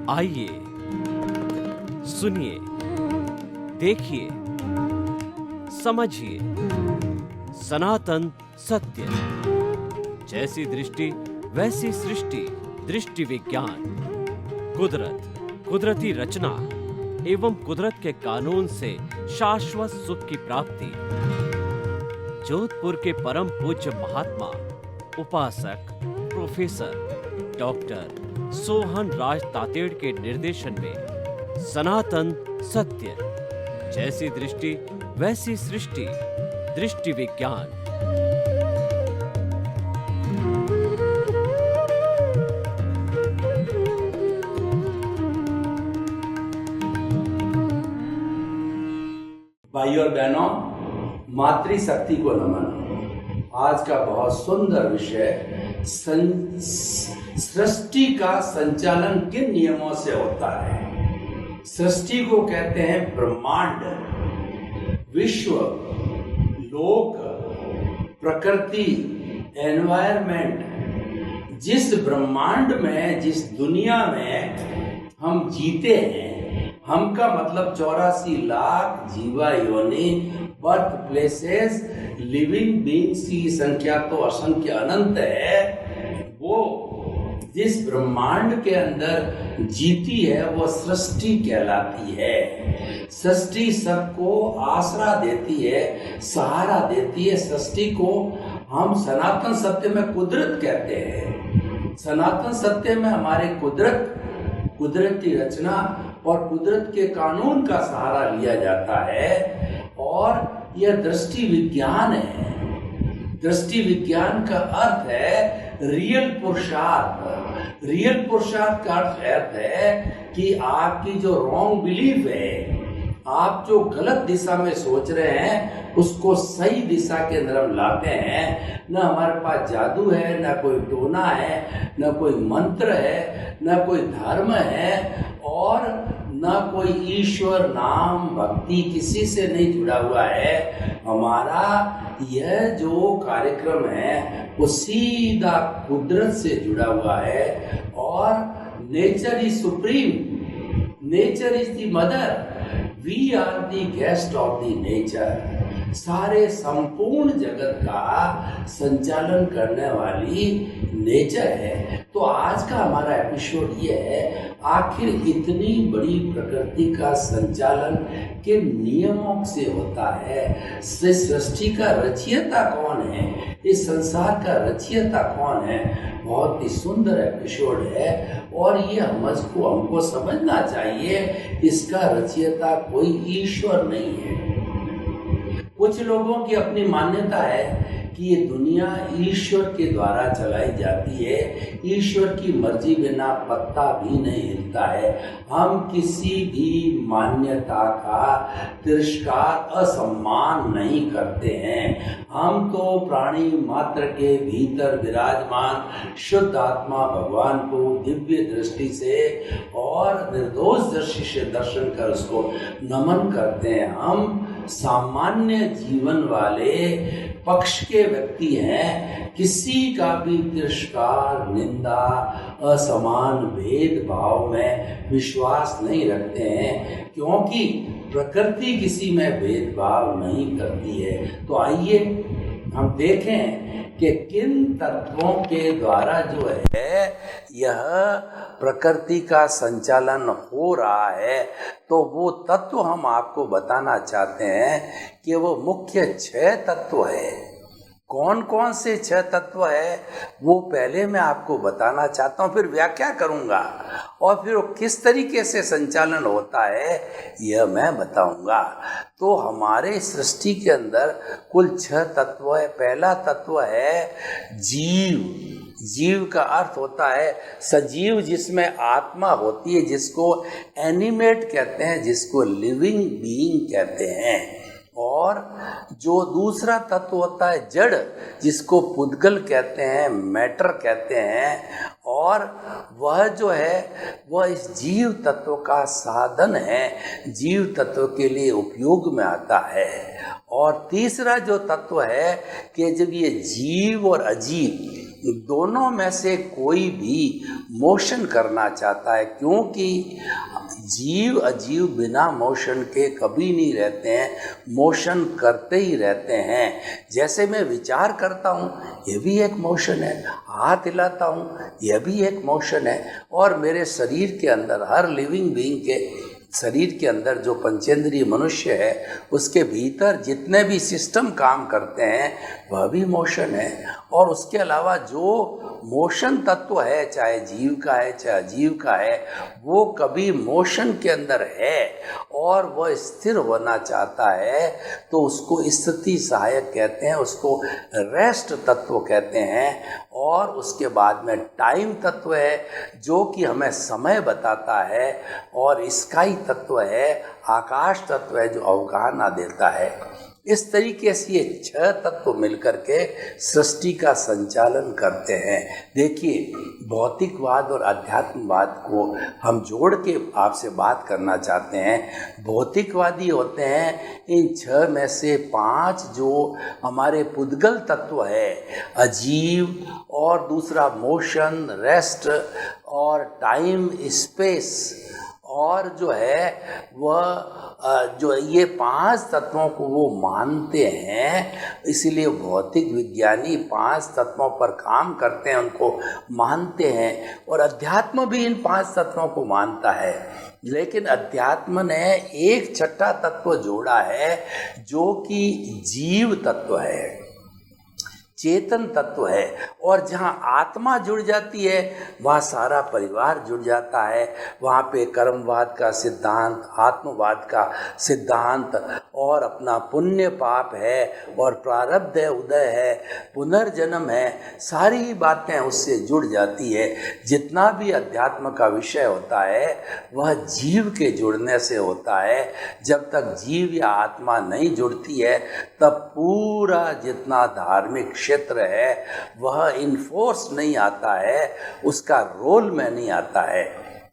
आइए, सुनिए, देखिए, समझिए सनातन सत्य। जैसी दृष्टि वैसी सृष्टि, दृष्टि विज्ञान। कुदरत, कुदरती रचना एवं कुदरत के कानून से शाश्वत सुख की प्राप्ति। जोधपुर के परम पूज्य महात्मा उपासक प्रोफेसर डॉक्टर सोहन राज तातेड़ के निर्देशन में सनातन सत्य। जैसी दृष्टि वैसी सृष्टि, दृष्टि विज्ञान। भाइयों और बहनों, मातृशक्ति को नमन। आज का बहुत सुंदर विषय सृष्टि का संचालन किन नियमों से होता है। सृष्टि को कहते हैं ब्रह्मांड, विश्व, लोक, प्रकृति, एनवायरमेंट। जिस ब्रह्मांड में, जिस दुनिया में हम जीते हैं, हम का मतलब 84 लाख जीवा योनि, बर्थ प्लेसेस, लिविंग बीइंग्स की संख्या तो असंख्य अनंत है। वो जिस ब्रह्मांड के अंदर जीती है वो सृष्टि कहलाती है। सृष्टि सबको आसरा देती है, सहारा देती है। सृष्टि को हम सनातन सत्य में कुदरत कहते हैं। सनातन सत्य में हमारे कुदरत, कुदरती रचना और कुदरत के कानून का सहारा लिया जाता है। और यह दृष्टि विज्ञान है। दृष्टि विज्ञान का अर्थ है रियल पुरुषार्थ। रियल पुरुषार्थ का अर्थ है कि आपकी जो रॉन्ग बिलीफ है, आप जो गलत दिशा में सोच रहे हैं, उसको सही दिशा के अंदर हम लाते हैं। न हमारे पास जादू है, न कोई टोना है, न कोई मंत्र है, न कोई धर्म है, और न कोई ईश्वर नाम भक्ति किसी से नहीं जुड़ा हुआ है। हमारा यह जो कार्यक्रम है वो सीधा कुदरत से जुड़ा हुआ है। और nature is supreme, nature is the mother, we are the guest of the nature. सारे संपूर्ण जगत का संचालन करने वाली नेचर है। तो आज का हमारा एपिसोड ये है, आखिर इतनी बड़ी प्रकृति का संचालन किन नियमों से होता है। सृष्टि का रचयिता कौन है, इस संसार का रचयिता कौन है। बहुत ही सुंदर एपिसोड है और ये हमको समझना चाहिए, इसका रचयिता कोई ईश्वर नहीं है। कुछ लोगों की अपनी मान्यता है कि ये दुनिया ईश्वर के द्वारा चलाई जाती है। ईश्वर की मर्जी बिना पत्ता भी नहीं हिलता है। हम किसी भी मान्यता का तिरस्कार, असम्मान नहीं करते हैं। हम तो प्राणी मात्र के भीतर विराजमान शुद्ध आत्मा भगवान को दिव्य दृष्टि से और निर्दोष दृष्टि से दर्शन कर उसको नमन करते हैं। हम सामान्य जीवन वाले पक्ष के व्यक्ति हैं। किसी का भी तिरस्कार, निंदा, असमान भेदभाव में विश्वास नहीं रखते हैं, क्योंकि प्रकृति किसी में भेदभाव नहीं करती है। तो आइए हम देखें कि किन तत्वों के द्वारा जो है यह प्रकृति का संचालन हो रहा है। तो वो तत्व हम आपको बताना चाहते हैं कि वो मुख्य 6 तत्व है। कौन कौन से 6 तत्व है वो पहले मैं आपको बताना चाहता हूँ, फिर व्याख्या करूँगा और फिर वो किस तरीके से संचालन होता है यह मैं बताऊँगा। तो हमारे सृष्टि के अंदर कुल 6 तत्व है। पहला तत्व है जीव। जीव का अर्थ होता है सजीव, जिसमें आत्मा होती है, जिसको एनिमेट कहते हैं, जिसको लिविंग बीइंग कहते हैं। और जो दूसरा तत्व होता है जड़, जिसको पुद्गल कहते हैं, मैटर कहते हैं, और वह जो है वह इस जीव तत्व का साधन है, जीव तत्व के लिए उपयोग में आता है। और तीसरा जो तत्व है कि जब ये जीव और अजीव दोनों में से कोई भी मोशन करना चाहता है, क्योंकि जीव अजीव बिना मोशन के कभी नहीं रहते हैं, मोशन करते ही रहते हैं। जैसे मैं विचार करता हूँ, ये भी एक मोशन है, हाथ हिलाता हूँ, यह भी एक मोशन है। और मेरे शरीर के अंदर, हर लिविंग बीइंग के शरीर के अंदर जो पंचेंद्रिय मनुष्य है, उसके भीतर जितने भी सिस्टम काम करते हैं वह भी मोशन है। और उसके अलावा जो मोशन तत्व है, चाहे जीव का है चाहे अजीव का है, वो कभी मोशन के अंदर है और वह स्थिर होना चाहता है, तो उसको स्थिति सहायक कहते हैं, उसको रेस्ट तत्व कहते हैं। और उसके बाद में टाइम तत्व है, जो कि हमें समय बताता है। और स्काई तत्व है, आकाश तत्व है, जो अवगाहना देता है। इस तरीके से ये 6 तत्व मिलकर के सृष्टि का संचालन करते हैं। देखिए, भौतिकवाद और अध्यात्मवाद को हम जोड़ के आपसे बात करना चाहते हैं। भौतिकवादी होते हैं इन 6 में से 5 जो हमारे पुद्गल तत्व है, अजीव, और दूसरा मोशन, रेस्ट, और टाइम, स्पेस, और जो है वह जो ये 5 तत्वों को वो मानते हैं। इसीलिए भौतिक विज्ञानी 5 तत्वों पर काम करते हैं, उनको मानते हैं। और अध्यात्म भी इन 5 तत्वों को मानता है। लेकिन अध्यात्म ने एक छठा तत्व जोड़ा है, जो कि जीव तत्व है, चेतन तत्व है। और जहाँ आत्मा जुड़ जाती है वहाँ सारा परिवार जुड़ जाता है। वहाँ पे कर्मवाद का सिद्धांत, आत्मवाद का सिद्धांत, और अपना पुण्य पाप है, और प्रारब्ध है, उदय है, पुनर्जन्म है, सारी बातें उससे जुड़ जाती है। जितना भी अध्यात्म का विषय होता है वह जीव के जुड़ने से होता है। जब तक जीव या आत्मा नहीं जुड़ती है, तब पूरा जितना धार्मिक क्षेत्र है वह इनफोर्स नहीं आता है, उसका रोल में नहीं आता है।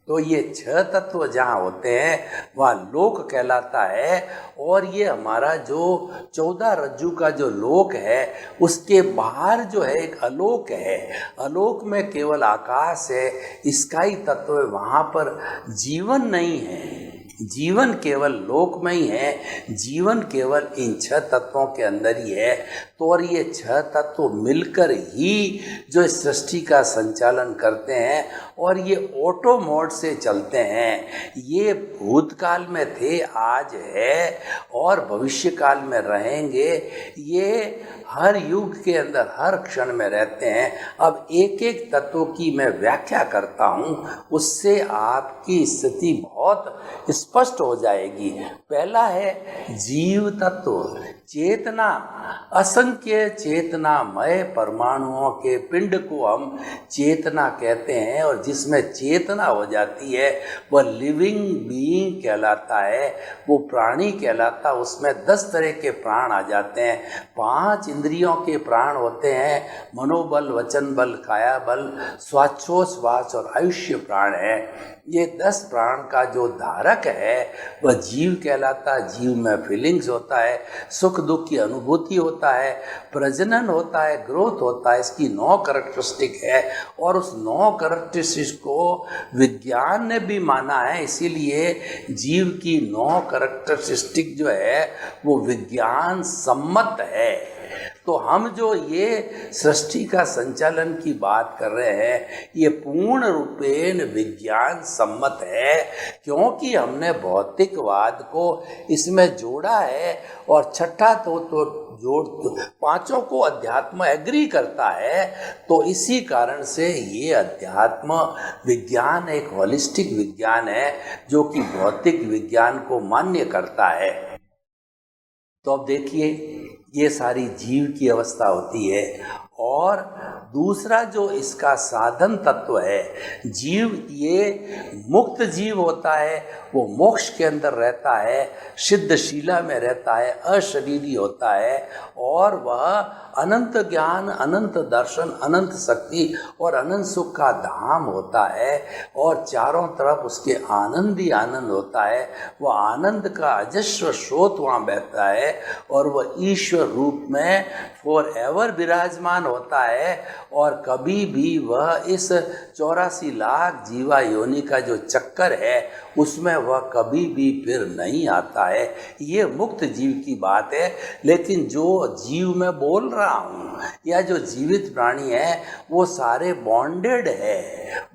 तो ये 6 तत्व जहाँ होते हैं वहाँ लोक कहलाता है। और ये हमारा जो 14 रज्जु का जो लोक है, उसके बाहर जो है एक अलोक है। अलोक में केवल आकाश है, स्काई तत्व है, वहाँ पर जीवन नहीं है। जीवन केवल लोक में ही है, जीवन केवल इन 6 तत्वों के अंदर ही है। तो और ये 6 तत्व मिलकर ही जो इस सृष्टि का संचालन करते हैं, और ये ऑटो मोड से चलते हैं। ये भूतकाल में थे, आज है, और भविष्य काल में रहेंगे। ये हर युग के अंदर हर क्षण में रहते हैं। अब एक एक तत्व की मैं व्याख्या करता हूँ, उससे आपकी स्थिति बहुत स्पष्ट हो जाएगी। पहला है जीव तत्व, चेतना। असंख्य चेतनामय परमाणुओं के पिंड को हम चेतना कहते हैं, और जिसमें चेतना हो जाती है वह लिविंग बीइंग कहलाता है, वो प्राणी कहलाता। उसमें 10 तरह के प्राण आ जाते हैं। 5 इंद्रियों के प्राण होते हैं, मनोबल, वचन बल, काया बल, स्वाच्छोश्वास और आयुष्य प्राण है। ये 10 प्राण का जो धारक है वह जीव कहलाता है। जीव में फीलिंग्स होता है, सुख दुख की अनुभूति होता है, प्रजनन होता है, ग्रोथ होता है। इसकी 9 कैरेक्टरिस्टिक है, और उस 9 कैरेक्टरिस्टिक को विज्ञान ने भी माना है। इसीलिए जीव की 9 कैरेक्टरिस्टिक जो है वो विज्ञान सम्मत है। तो हम जो ये सृष्टि का संचालन की बात कर रहे हैं, ये पूर्ण रूपेण विज्ञान सम्मत है, क्योंकि हमने भौतिकवाद को इसमें जोड़ा है। और छठा तो जोड़ 5 को अध्यात्म एग्री करता है। तो इसी कारण से ये अध्यात्म विज्ञान एक होलिस्टिक विज्ञान है, जो कि भौतिक विज्ञान को मान्य करता है। तो अब देखिए ये सारी जीव की अवस्था होती है। और दूसरा जो इसका साधन तत्व है, जीव ये मुक्त जीव होता है, वो मोक्ष के अंदर रहता है, सिद्धशीला में रहता है, अशरीरी होता है, और वह अनंत ज्ञान, अनंत दर्शन, अनंत शक्ति और अनंत सुख का धाम होता है। और चारों तरफ उसके आनंद ही आनंद होता है। वह आनंद का अजस्र स्रोत वहाँ बहता है और वह ईश्वर रूप में फॉर एवर विराजमान होता है। और कभी भी वह इस 84 लाख जीवा योनि का जो चक्कर है उसमें वह कभी भी फिर नहीं आता है। ये मुक्त जीव की बात है। लेकिन जो जीव मैं बोल रहा हूँ या जो जीवित प्राणी है वो सारे बॉन्डेड है,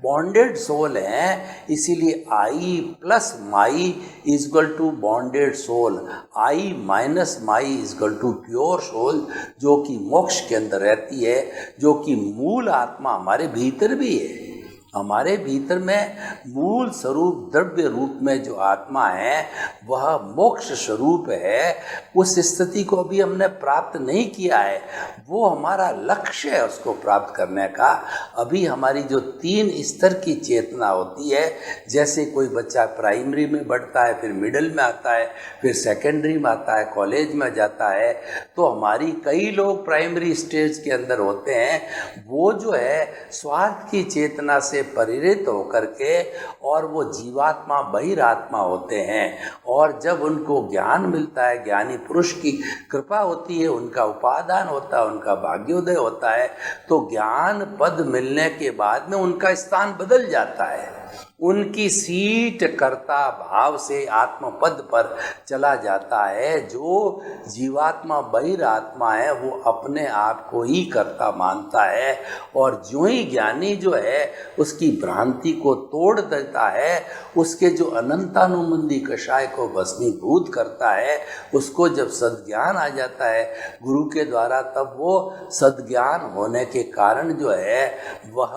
बॉन्डेड सोल हैं। इसीलिए I plus my is equal to bonded soul, I minus my is equal to pure soul, जो कि मोक्ष के अंदर रहती है, जो कि मूल आत्मा हमारे भीतर भी है। हमारे भीतर में मूल स्वरूप द्रव्य रूप में जो आत्मा है वह मोक्ष स्वरूप है। उस स्थिति को अभी हमने प्राप्त नहीं किया है, वो हमारा लक्ष्य है उसको प्राप्त करने का। अभी हमारी जो 3 स्तर की चेतना होती है, जैसे कोई बच्चा प्राइमरी में बढ़ता है, फिर मिडिल में आता है, फिर सेकेंडरी में आता है, कॉलेज में जाता है, तो हमारी कई लोग प्राइमरी स्टेज के अंदर होते हैं। वो जो है स्वार्थ की चेतना से प्रेरित होकर के और वो जीवात्मा बहिरात्मा होते हैं। और जब उनको ज्ञान मिलता है, ज्ञानी पुरुष की कृपा होती है, उनका उपादान होता है, उनका भाग्योदय होता है, तो ज्ञान पद मिलने के बाद में उनका स्थान बदल जाता है। उनकी सीट कर्ता भाव से आत्मपद पर चला जाता है। जो जीवात्मा बहिरात्मा है वो अपने आप को ही कर्ता मानता है। और जो ही ज्ञानी जो है उसकी भ्रांति को तोड़ देता है, उसके जो अनंतानुबंधी कषाय को भस्मीभूत करता है, उसको जब सद्ज्ञान आ जाता है गुरु के द्वारा, तब वो सद्ज्ञान होने के कारण जो है वह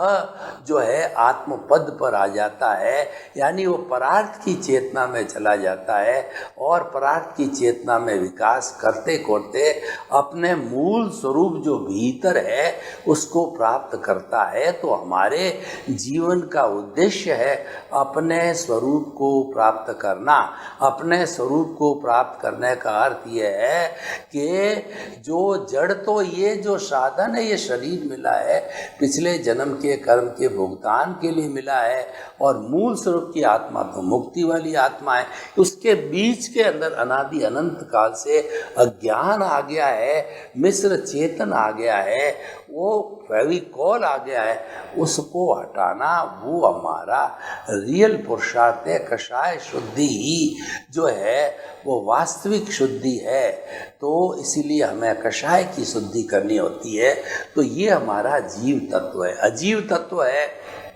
जो है आत्मपद पर आ जाता है। यानी वो परार्थ की चेतना में चला जाता है और परार्थ की चेतना में विकास करते करते अपने मूल स्वरूप जो भीतर है उसको प्राप्त करता है। तो हमारे जीवन का उद्देश्य है अपने स्वरूप को प्राप्त करना। अपने स्वरूप को प्राप्त करने का अर्थ यह है कि जो जड़, तो ये जो साधन है, ये शरीर मिला है, पिछले जन्म के कर्म के भुगतान के लिए मिला है, और मूल स्वरूप की आत्मा तो मुक्ति वाली आत्मा है। उसके बीच के अंदर अनादि अनंत काल से अज्ञान आ गया है, मिश्र चेतन आ गया है, वो फेविकॉल आ गया है, उसको हटाना वो हमारा रियल पुरुषार्थ है। कषाय शुद्धि ही जो है वो वास्तविक शुद्धि है। तो इसीलिए हमें कषाय की शुद्धि करनी होती है। तो ये हमारा जीव तत्व है। अजीव तत्व है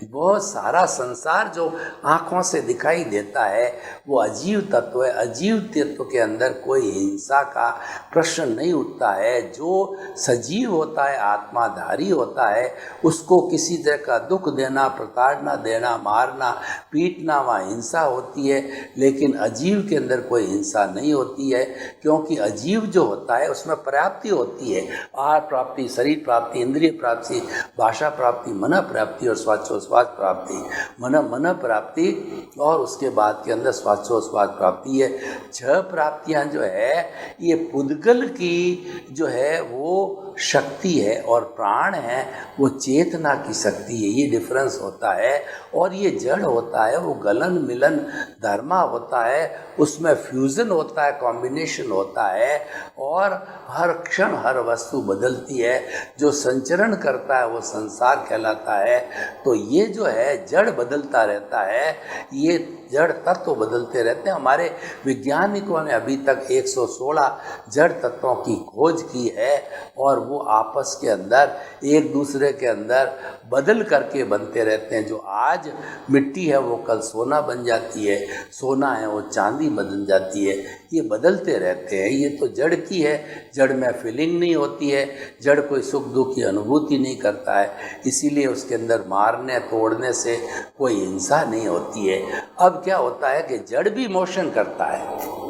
वो सारा संसार जो आँखों से दिखाई देता है वो अजीव तत्व है। अजीव तत्व के अंदर कोई हिंसा का प्रश्न नहीं उठता है। जो सजीव होता है, आत्माधारी होता है, उसको किसी तरह का दुख देना, प्रताड़ना देना, मारना, पीटना, वहाँ हिंसा होती है। लेकिन अजीव के अंदर कोई हिंसा नहीं होती है, क्योंकि अजीव जो होता है उसमें प्राप्ति होती है। आहार प्राप्ति, शरीर प्राप्ति, इंद्रिय प्राप्ति, भाषा प्राप्ति, मन प्राप्ति और स्वास्थ्योस्वाद प्राप्ति। मन प्राप्ति और उसके बाद के अंदर स्वास्थ्योस्वाद प्राप्ति है। 6 प्राप्तियां जो है ये पुद्गल की जो है वो शक्ति है, और प्राण है वो चेतना की शक्ति है। ये डिफरेंस होता है। और ये जड़ होता है वो गलन मिलन धर्मा होता है, उसमें फ्यूजन होता है, कॉम्बिनेशन होता है, और हर क्षण हर वस्तु बदलती है। जो संचरण करता है वो संसार कहलाता है। तो ये जो है जड़ बदलता रहता है, ये जड़ तत्व बदलते रहते हैं। हमारे वैज्ञानिकों ने अभी तक 116 जड़ तत्वों की खोज की है, और वो आपस के अंदर एक दूसरे के अंदर बदल करके बनते रहते हैं। जो आज मिट्टी है वो कल सोना बन जाती है, सोना है वो चांदी बदल जाती है। ये बदलते रहते हैं। ये तो जड़ की है। जड़ में फीलिंग नहीं होती है, जड़ कोई सुख दुख की अनुभूति नहीं करता है, इसीलिए उसके अंदर मारने तोड़ने से कोई हिंसा नहीं होती है। अब क्या होता है कि जड़ भी मोशन करता है।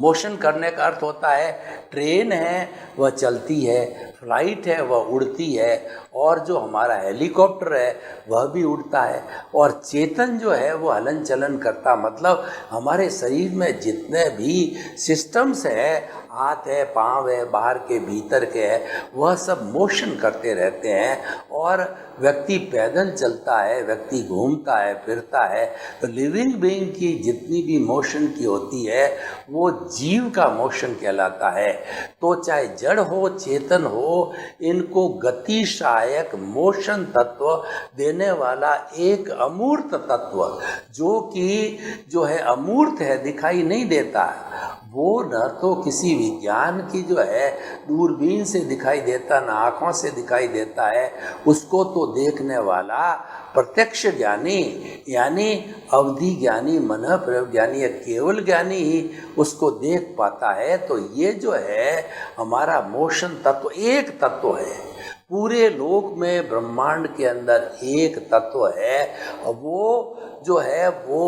मोशन करने का अर्थ होता है ट्रेन है वह चलती है, फ्लाइट है वह उड़ती है, और जो हमारा हेलीकॉप्टर है वह भी उड़ता है, और चेतन जो है वो हलन चलन करता, मतलब हमारे शरीर में जितने भी सिस्टम्स है, हाथ है, पाँव है, बाहर के भीतर के है, वह सब मोशन करते रहते हैं। और व्यक्ति पैदल चलता है, व्यक्ति घूमता है, फिरता है, तो लिविंग बीइंग की जितनी भी मोशन की होती है वो जीव का मोशन कहलाता है। तो चाहे जड़ हो चेतन हो, इनको गति सहायक मोशन तत्व देने वाला एक अमूर्त तत्व, जो कि जो है अमूर्त है, दिखाई नहीं देता है, वो न तो किसी विज्ञान की जो है दूरबीन से दिखाई देता, न आँखों से दिखाई देता है, उसको तो देखने वाला प्रत्यक्ष ज्ञानी यानी अवधि ज्ञानी, मन प्रयोग ज्ञानी या केवल ज्ञानी ही उसको देख पाता है। तो ये जो है हमारा मोशन तत्व एक तत्व है, पूरे लोक में ब्रह्मांड के अंदर एक तत्व है, वो जो है वो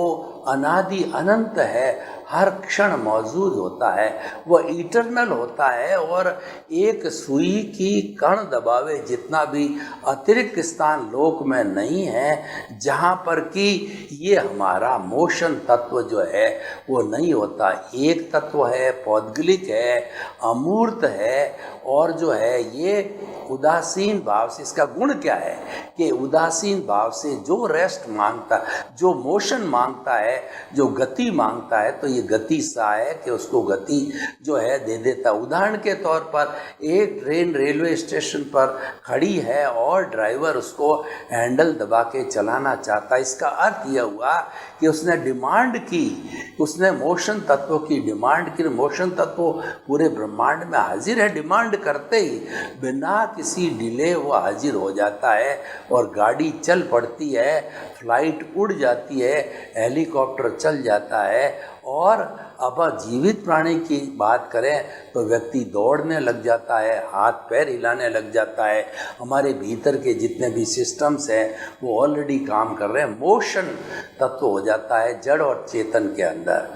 अनादि अनंत है, हर क्षण मौजूद होता है, वह इटरनल होता है, और एक सुई की कण दबावे जितना भी अतिरिक्त स्थान लोक में नहीं है जहाँ पर कि ये हमारा मोशन तत्व जो है वो नहीं होता। एक तत्व है, पौद्गलिक है, अमूर्त है, और जो है ये उदासीन भाव से, इसका गुण क्या है कि उदासीन भाव से जो रेस्ट मांगता, जो मोशन मांगता है, जो गति मांगता है, तो ये गति सा है कि उसको गति जो है दे देता। उदाहरण के तौर पर एक ट्रेन रेलवे स्टेशन पर खड़ी है और ड्राइवर उसको हैंडल दबा के चलाना चाहता है, इसका अर्थ यह हुआ कि उसने डिमांड की, उसने मोशन तत्व की डिमांड की। मोशन तत्व पूरे ब्रह्मांड में हाजिर है, डिमांड करते ही बिना किसी डिले वो हाजिर हो जाता है, और गाड़ी चल पड़ती है, फ्लाइट उड़ जाती है, हेलीकॉप्टर चल जाता है। और अब जीवित प्राणी की बात करें तो व्यक्ति दौड़ने लग जाता है, हाथ पैर हिलाने लग जाता है, हमारे भीतर के जितने भी सिस्टम्स हैं वो ऑलरेडी काम कर रहे हैं, मोशन तत्व हो जाता है जड़ और चेतन के अंदर।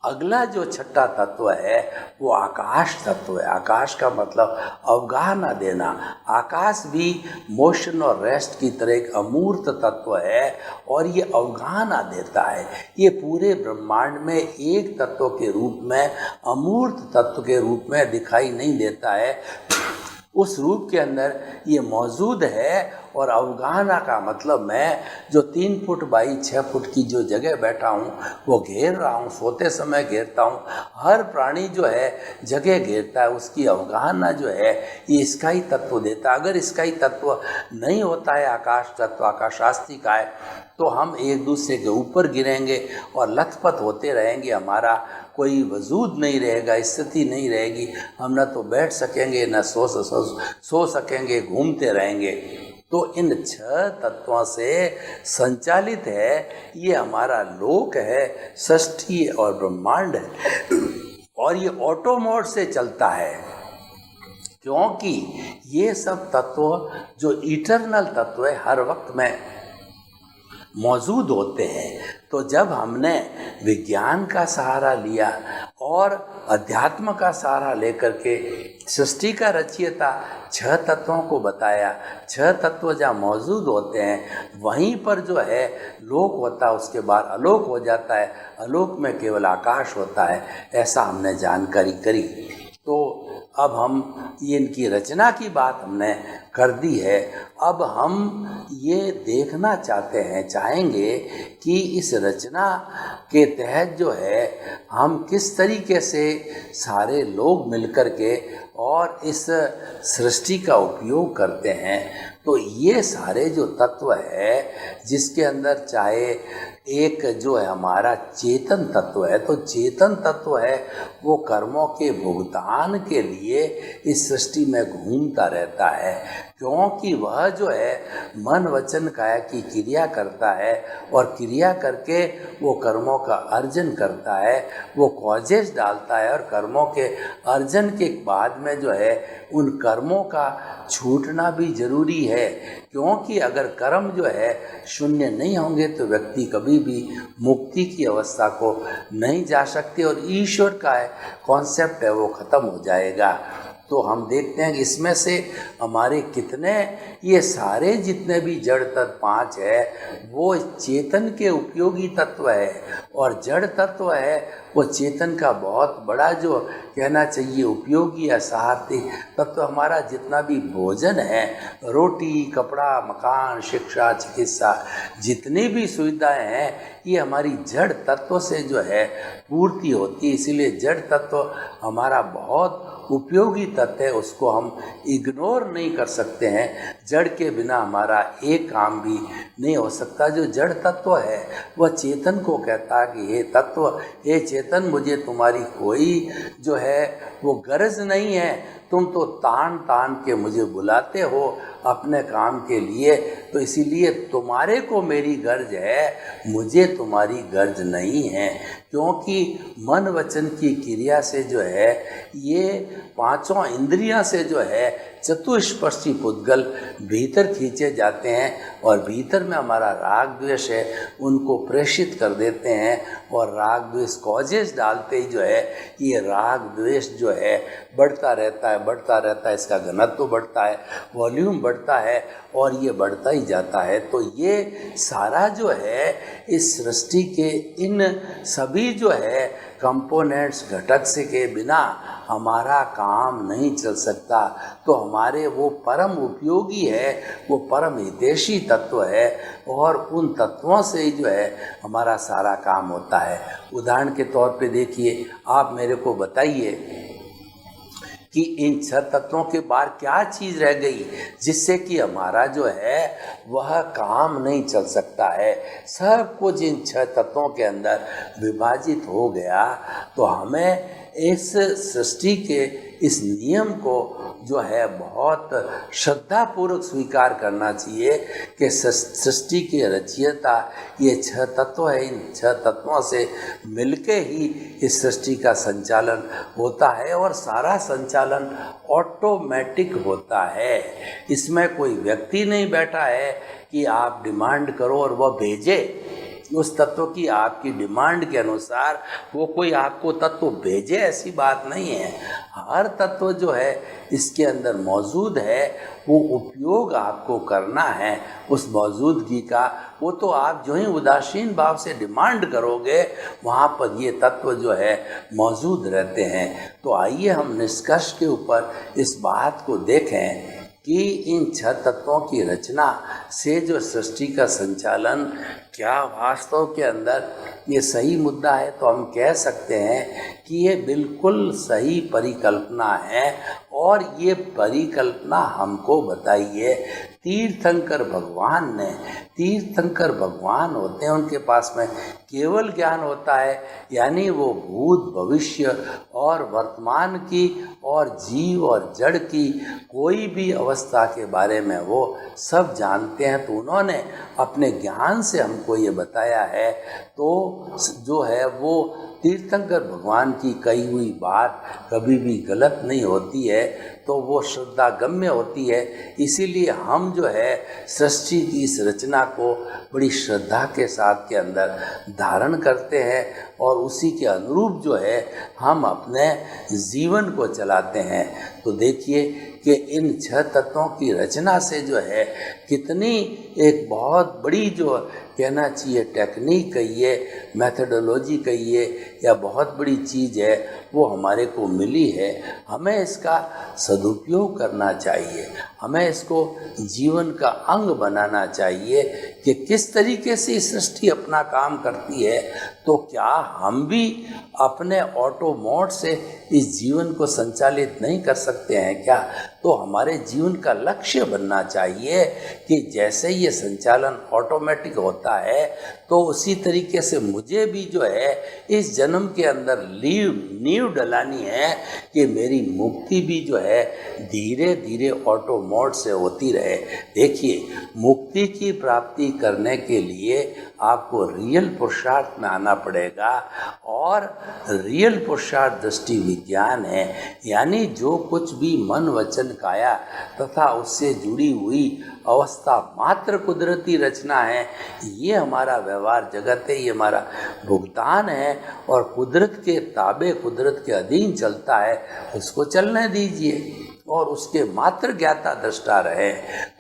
अगला जो छठा तत्व है वो आकाश तत्व है। आकाश का मतलब अवगाह न देना। आकाश भी मोशन और रेस्ट की तरह एक अमूर्त तत्व है, और ये अवगाह न देता है। ये पूरे ब्रह्मांड में एक तत्व के रूप में, अमूर्त तत्व के रूप में दिखाई नहीं देता है, उस रूप के अंदर ये मौजूद है। और अवगाहना का मतलब मैं जो 3 फुट बाई 6 फुट की जो जगह बैठा हूँ वो घेर रहा हूँ, सोते समय घेरता हूँ, हर प्राणी जो है जगह घेरता है, उसकी अवगाहना जो है ये स्थायी तत्व देता है। अगर स्थायी तत्व नहीं होता है आकाश तत्व, आकाशास्ति का है, तो हम एक दूसरे के ऊपर गिरेंगे और लथपथ होते रहेंगे, हमारा कोई वजूद नहीं रहेगा, स्थिति नहीं रहेगी, हम न तो बैठ सकेंगे न सो सकेंगे, घूमते रहेंगे। तो इन 6 तत्वों से संचालित है ये हमारा लोक है, सृष्टि और ब्रह्मांड है, और ये ऑटो मोड से चलता है, क्योंकि ये सब तत्व जो इटरनल तत्व है हर वक्त में मौजूद होते हैं। तो जब हमने विज्ञान का सहारा लिया और अध्यात्म का सहारा लेकर के सृष्टि का रचयिता 6 तत्वों को बताया, 6 तत्व जहाँ मौजूद होते हैं वहीं पर जो है लोक होता है, उसके बाद अलोक हो जाता है, अलोक में केवल आकाश होता है, ऐसा हमने जानकारी करी। तो अब हम ये इनकी रचना की बात हमने कर दी है। अब हम ये देखना चाहेंगे कि इस रचना के तहत जो है हम किस तरीके से सारे लोग मिलकर के और इस सृष्टि का उपयोग करते हैं। तो ये सारे जो तत्व है जिसके अंदर चाहे एक जो है हमारा चेतन तत्व है, तो चेतन तत्व है वो कर्मों के भुगतान के लिए इस सृष्टि में घूमता रहता है, क्योंकि वह जो है मन वचन काया की क्रिया करता है और क्रिया करके वो कर्मों का अर्जन करता है, वो कॉजेस डालता है, और कर्मों के अर्जन के बाद में जो है उन कर्मों का छूटना भी जरूरी है। है, क्योंकि अगर कर्म जो है शून्य नहीं होंगे तो व्यक्ति कभी भी मुक्ति की अवस्था को नहीं जा सकते और ईश्वर का कॉन्सेप्ट है वो खत्म हो जाएगा। तो हम देखते हैं कि इसमें से हमारे कितने ये सारे जितने भी जड़ तत्व 5 है वो चेतन के उपयोगी तत्व है, और जड़ तत्व है वो चेतन का बहुत बड़ा जो कहना चाहिए उपयोगी या सहायक तत्व। हमारा जितना भी भोजन है, रोटी, कपड़ा, मकान, शिक्षा, चिकित्सा, जितनी भी सुविधाएं हैं ये हमारी जड़ तत्व से जो है पूर्ति होती है। इसीलिए जड़ तत्व हमारा बहुत उपयोगी तत्व है, उसको हम इग्नोर नहीं कर सकते हैं। जड़ के बिना हमारा एक काम भी नहीं हो सकता। जो जड़ तत्व है वह चेतन को कहता है कि हे तत्व, हे चेतन, मुझे तुम्हारी कोई जो है वो गरज नहीं है, तुम तो तान तान के मुझे बुलाते हो अपने काम के लिए, तो इसीलिए तुम्हारे को मेरी गर्ज है, मुझे तुम्हारी गर्ज नहीं है। क्योंकि मन वचन की क्रिया से जो है ये 5 इंद्रियां से जो है चतुष्पर्शी पुद्गल भीतर खींचे जाते हैं, और भीतर में हमारा राग द्वेष है उनको प्रेषित कर देते हैं, और राग द्वेष कॉजेस डालते ही जो है ये राग द्वेष जो है बढ़ता रहता है, इसका घनत्व तो बढ़ता है, वॉल्यूम बढ़ता है, और ये बढ़ता ही जाता है। तो ये सारा जो है इस सृष्टि के इन सभी जो है कंपोनेंट्स घटक से के बिना हमारा काम नहीं चल सकता। तो हमारे वो परम उपयोगी है, वो परम हितैषी तत्व है, और उन तत्वों से ही जो है हमारा सारा काम होता है। उदाहरण के तौर पे देखिए, आप मेरे को बताइए कि इन 6 तत्वों के बाहर क्या चीज़ रह गई जिससे कि हमारा जो है वह काम नहीं चल सकता है। सब कुछ इन 6 तत्वों के अंदर विभाजित हो गया। तो हमें इस सृष्टि के इस नियम को जो है बहुत श्रद्धापूर्वक स्वीकार करना चाहिए कि सृष्टि की रचयिता ये 6 तत्व है। इन 6 तत्वों से मिलके ही इस सृष्टि का संचालन होता है, और सारा संचालन ऑटोमेटिक होता है। इसमें कोई व्यक्ति नहीं बैठा है कि आप डिमांड करो और वह भेजे। उस तत्व की आपकी डिमांड के अनुसार वो कोई आपको तत्व भेजे, ऐसी बात नहीं है। हर तत्व जो है इसके अंदर मौजूद है, वो उपयोग आपको करना है उस मौजूदगी का। वो तो आप जो ही उदासीन भाव से डिमांड करोगे वहाँ पर ये तत्व जो है मौजूद रहते हैं। तो आइए हम निष्कर्ष के ऊपर इस बात को देखें कि इन 6 तत्वों की रचना से जो सृष्टि का संचालन क्या वास्तव के अंदर ये सही मुद्दा है। तो हम कह सकते हैं कि ये बिल्कुल सही परिकल्पना है, और ये परिकल्पना हमको बताइए तीर्थंकर भगवान ने। तीर्थंकर भगवान होते हैं, उनके पास में केवल ज्ञान होता है, यानी वो भूत भविष्य और वर्तमान की और जीव और जड़ की कोई भी अवस्था के बारे में वो सब जानते हैं। तो उन्होंने अपने ज्ञान से हमको ये बताया है। तो जो है वो तीर्थंकर भगवान की कही हुई बात कभी भी गलत नहीं होती है, तो वो श्रद्धा गम्य होती है। इसीलिए हम जो है सृष्टि की इस रचना को बड़ी श्रद्धा के साथ के अंदर धारण करते हैं, और उसी के अनुरूप जो है हम अपने जीवन को चलाते हैं। तो देखिए कि इन 6 तत्वों की रचना से जो है कितनी एक बहुत बड़ी जो कहना चाहिए टेक्निक कहिए, मेथडोलॉजी कहिए, या बहुत बड़ी चीज़ है वो हमारे को मिली है। हमें इसका सदुपयोग करना चाहिए, हमें इसको जीवन का अंग बनाना चाहिए कि किस तरीके से सृष्टि अपना काम करती है। तो क्या हम भी अपने ऑटो मोड से इस जीवन को संचालित नहीं कर सकते हैं क्या? तो हमारे जीवन का लक्ष्य बनना चाहिए कि जैसे ये संचालन ऑटोमेटिक होता है, तो उसी तरीके से मुझे भी जो है इस जन्म के अंदर नींव डलानी है कि मेरी मुक्ति भी जो है धीरे धीरे ऑटो मोड से होती रहे। देखिए, मुक्ति की प्राप्ति करने के लिए आपको रियल पुरुषार्थ में आना पड़ेगा। और रियल पुरुषार्थ दृष्टि विज्ञान है, यानी जो कुछ भी मन वचन काया तथा उससे जुड़ी हुई अवस्था मात्र कुदरती रचना है, ये हमारा व्यवहार जगत है, ये हमारा भुगतान है और कुदरत के ताबे कुदरत के अधीन चलता है, उसको चलने दीजिए और उसके मात्र ज्ञाता दृष्टा रहे।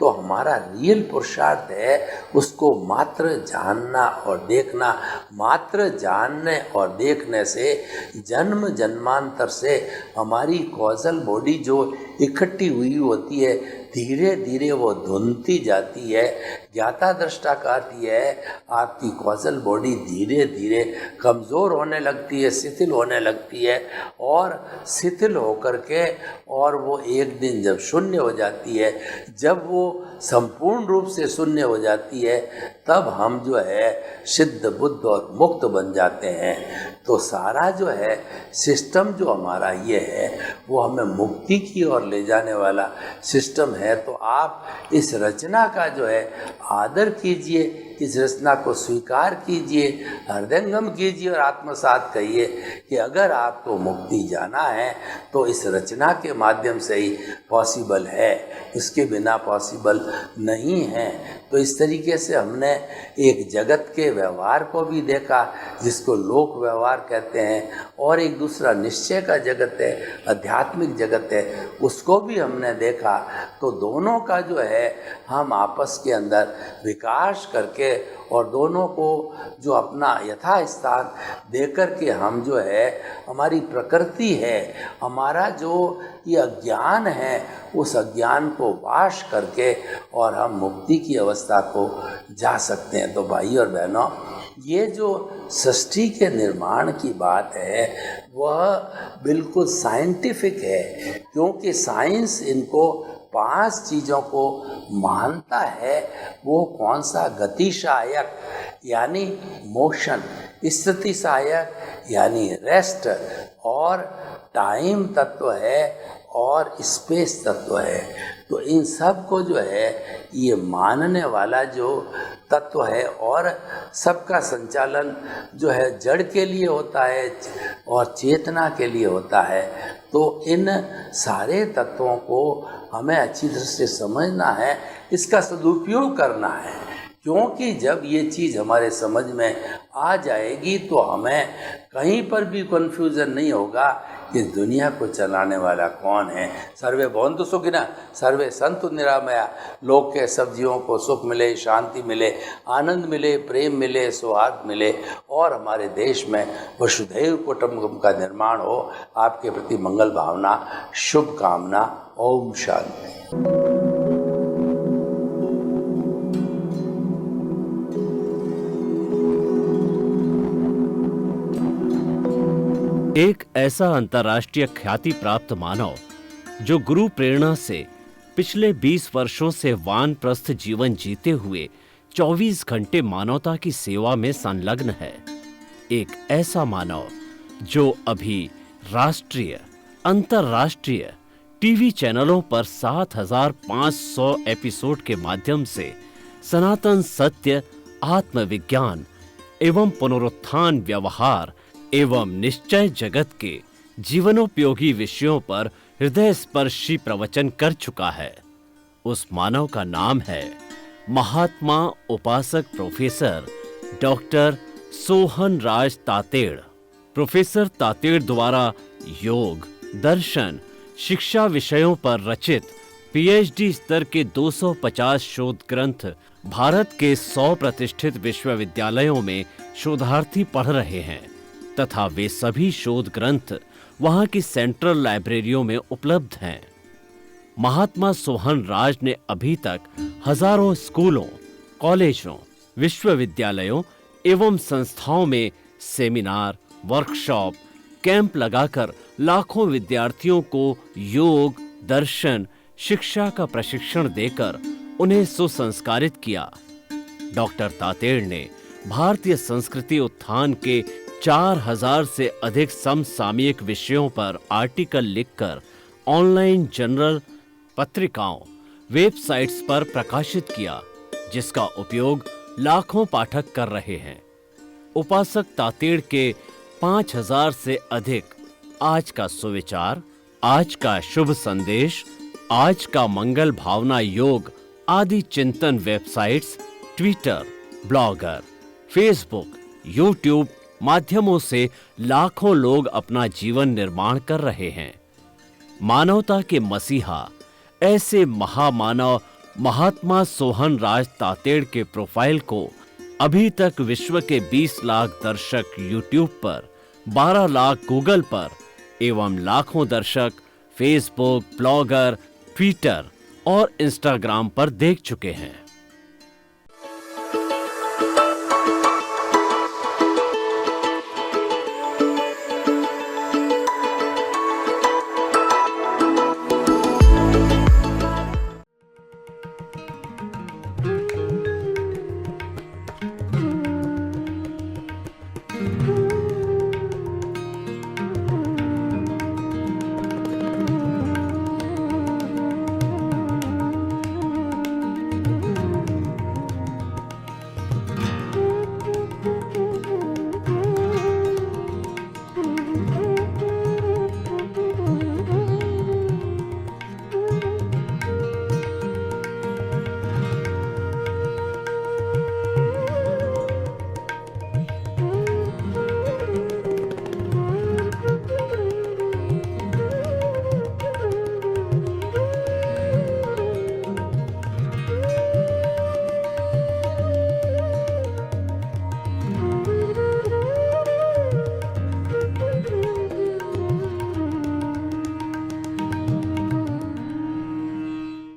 तो हमारा रियल पुरुषार्थ है उसको मात्र जानना और देखना। मात्र जानने और देखने से जन्म जन्मांतर से हमारी कॉजल बॉडी जो इकट्ठी हुई होती है, धीरे धीरे वो धुंधती जाती है। ज्ञाता दृष्टा का अर्थ यह है आपकी कॉजल बॉडी धीरे धीरे कमज़ोर होने लगती है, शिथिल होने लगती है और शिथिल होकर के और वो एक दिन जब शून्य हो जाती है, जब वो संपूर्ण रूप से शून्य हो जाती है, तब हम जो है सिद्ध बुद्ध और मुक्त बन जाते हैं। तो सारा जो है सिस्टम जो हमारा ये है वो हमें मुक्ति की ओर ले जाने वाला सिस्टम है। तो आप इस रचना का जो है आदर कीजिए, इस रचना को स्वीकार कीजिए, हृदयंगम कीजिए और आत्मसात कहिए कि अगर आपको मुक्ति जाना है तो इस रचना के माध्यम से ही पॉसिबल है, इसके बिना पॉसिबल नहीं है। तो इस तरीके से हमने एक जगत के व्यवहार को भी देखा जिसको लोक व्यवहार कहते हैं, और एक दूसरा निश्चय का जगत है, आध्यात्मिक जगत है, उसको भी हमने देखा। तो दोनों का जो है हम आपस के अंदर विकास करके और दोनों को जो अपना यथा स्थान देकर के हम जो है हमारी प्रकृति है, हमारा जो ये अज्ञान है, उस अज्ञान को वाश करके और हम मुक्ति की अवस्था को जा सकते हैं। तो भाई और बहनों, ये जो सृष्टि के निर्माण की बात है वह बिल्कुल साइंटिफिक है, क्योंकि साइंस इनको 5 चीज़ों को मानता है। वो कौन सा? गति सहायक यानी मोशन, स्थिति सहायक यानी रेस्ट, और टाइम तत्व है और स्पेस तत्व है। तो इन सब को जो है ये मानने वाला जो तत्व है, और सबका संचालन जो है जड़ के लिए होता है और चेतना के लिए होता है। तो इन सारे तत्वों को हमें अच्छी तरह से समझना है, इसका सदुपयोग करना है, क्योंकि जब ये चीज़ हमारे समझ में आ जाएगी तो हमें कहीं पर भी कन्फ्यूज़न नहीं होगा कि दुनिया को चलाने वाला कौन है। सर्वे भवन्तु सुखिनः, सर्वे सन्तु निरामया। लोक के सब जीवों को सुख मिले, शांति मिले, आनंद मिले, प्रेम मिले, सौहार्द मिले, और हमारे देश में वसुधैव कुटुम्बकम का निर्माण हो। आपके प्रति मंगल भावना, शुभ कामना। ओम शांति। एक ऐसा अंतर्राष्ट्रीय ख्याति प्राप्त मानव जो गुरु प्रेरणा से पिछले 20 वर्षों से वानप्रस्थ जीवन जीते हुए 24 घंटे मानवता की सेवा में संलग्न है। एक ऐसा मानव जो अभी राष्ट्रीय, अंतर्राष्ट्रीय टीवी चैनलों पर 7,500 एपिसोड के माध्यम से सनातन सत्य, आत्मविज्ञान एवं पुनरुत्थान, व्यवहार एवं निश्चय जगत के जीवनोपयोगी विषयों पर हृदय स्पर्शी प्रवचन कर चुका है। उस मानव का नाम है महात्मा उपासक प्रोफेसर डॉक्टर सोहन राज तातेड़। प्रोफेसर तातेड़ द्वारा योग, दर्शन, शिक्षा विषयों पर रचित पीएचडी स्तर के 250 शोध ग्रंथ भारत के 100 प्रतिष्ठित विश्वविद्यालयों में शोधार्थी पढ़ रहे हैं तथा वे सभी शोध ग्रंथ वहां की सेंट्रल लाइब्रेरियों में उपलब्ध हैं। महात्मा सोहन राज ने अभी तक हजारों स्कूलों, कॉलेजों, विश्वविद्यालयों एवं संस्थाओं में सेमिनार, वर्कशॉप, कैंप लगाकर लाखों विद्यार्थियों को योग, दर्शन, शिक्षा का प्रशिक्षण देकर उन्हें सुसंस्कारित किया। डॉक्टर तातेड़ ने भारतीय संस्कृति उत्थान के 4000 से अधिक समसामयिक विषयों पर आर्टिकल लिखकर ऑनलाइन जर्नल, पत्रिकाओं, वेबसाइट्स पर प्रकाशित किया, जिसका उपयोग लाखों पाठक कर रहे हैं। उपासक तातेड़ के 5000 से अधिक आज का सुविचार, आज का शुभ संदेश, आज का मंगल भावना योग आदि चिंतन websites, Twitter, blogger, Facebook, YouTube माध्यमों से लाखों लोग अपना जीवन निर्माण कर रहे हैं। मानवता के मसीहा ऐसे महामानव महात्मा सोहन राज तातेड़ के प्रोफाइल को अभी तक विश्व के 20 लाख दर्शक यूट्यूब पर, 12 लाख गूगल पर एवं लाखों दर्शक फेसबुक, ब्लॉगर, ट्विटर और इंस्टाग्राम पर देख चुके हैं।